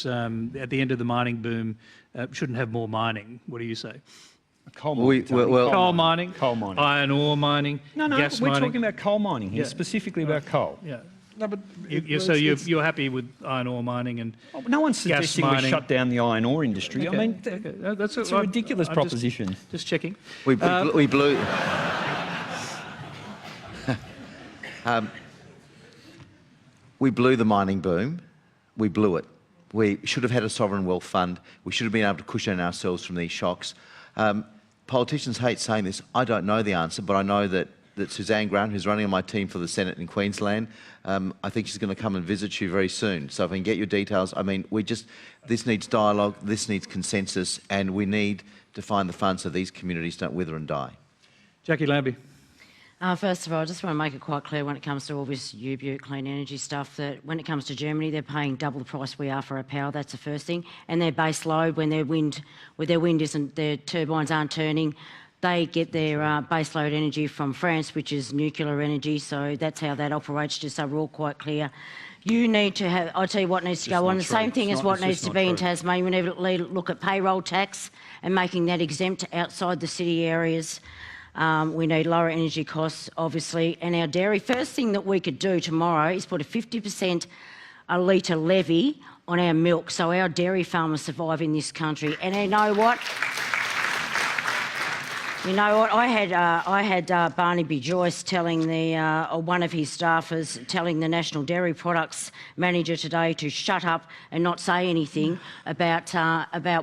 at the end of the mining boom shouldn't have more mining. What do you say? Coal mining. Coal mining, coal mining, iron ore mining, gas we're mining. talking about coal mining here, specifically about coal. Yeah. No, but So you're happy with iron ore mining and no one's suggesting we shut down the iron ore industry. Okay. I mean, that's it's a ridiculous proposition. Just checking. We blew. We blew the mining boom. We blew it. We should have had a sovereign wealth fund. We should have been able to cushion ourselves from these shocks. Politicians hate saying this. I don't know the answer, but I know that Suzanne Grant, who's running on my team for the Senate in Queensland, I think she's going to come and visit you very soon. So if I can get your details, I mean, this needs dialogue, this needs consensus, and we need to find the funds so these communities don't wither and die. Jackie Lambie. First of all, I just want to make it quite clear when it comes to all this Ciobo clean energy stuff that when it comes to Germany, they're paying double the price we are for our power. That's the first thing. And their base load, when their wind isn't, their turbines aren't turning, they get their base load energy from France, which is nuclear energy. So that's how that operates, just so we're all quite clear. You need to have, I'll tell you what needs to go on. The same thing as what needs to be in Tasmania. We need to look at payroll tax and making that exempt outside the city areas. We need lower energy costs, obviously, and our dairy. First thing that we could do tomorrow is put a 50% a litre levy on our milk so our dairy farmers survive in this country. And you know what? I had Barnaby Joyce telling one of his staffers telling the National Dairy Products Manager today to shut up and not say anything about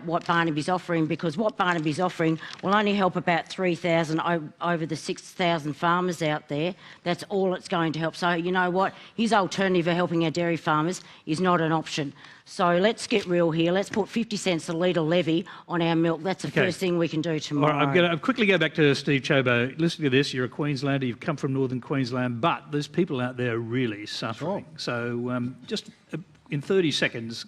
what Barnaby's offering, because what Barnaby's offering will only help about 3,000 over the 6,000 farmers out there. That's all it's going to help. So you know what? His alternative of helping our dairy farmers is not an option. So let's get real here. Let's put 50 cents a litre levy on our milk. That's the first thing we can do tomorrow. All right, I'm going to quickly go back to Steve Ciobo. Listen to this. You're a Queenslander. You've come from northern Queensland, but there's people out there really suffering. Sure. So just in 30 seconds,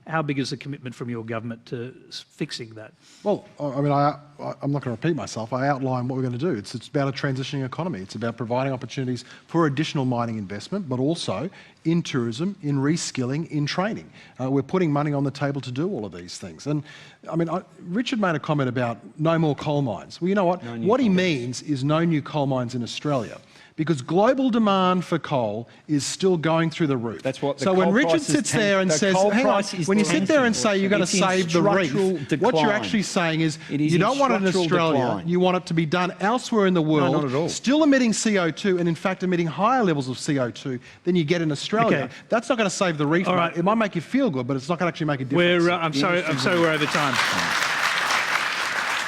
how big is the commitment from your government to fixing that? Well, I mean, I'm not going to repeat myself. I outlined what we're going to do. It's about a transitioning economy. It's about providing opportunities for additional mining investment, but also in tourism, in reskilling, in training. We're putting money on the table to do all of these things. And I mean, Richard made a comment about no more coal mines. Well, you know what? What he means is no new coal mines in Australia, because global demand for coal is still going through the roof. That's what. So when Richard sits there and says, hang on, when you sit there and say you're going to save the reef, what you're actually saying is you don't want it in Australia, you want it to be done elsewhere in the world, not at all. Still emitting CO2 and in fact emitting higher levels of CO2 than you get in Australia. Okay. That's not going to save the reef. Right. It might make you feel good, but it's not going to actually make a difference. I'm sorry we're over time.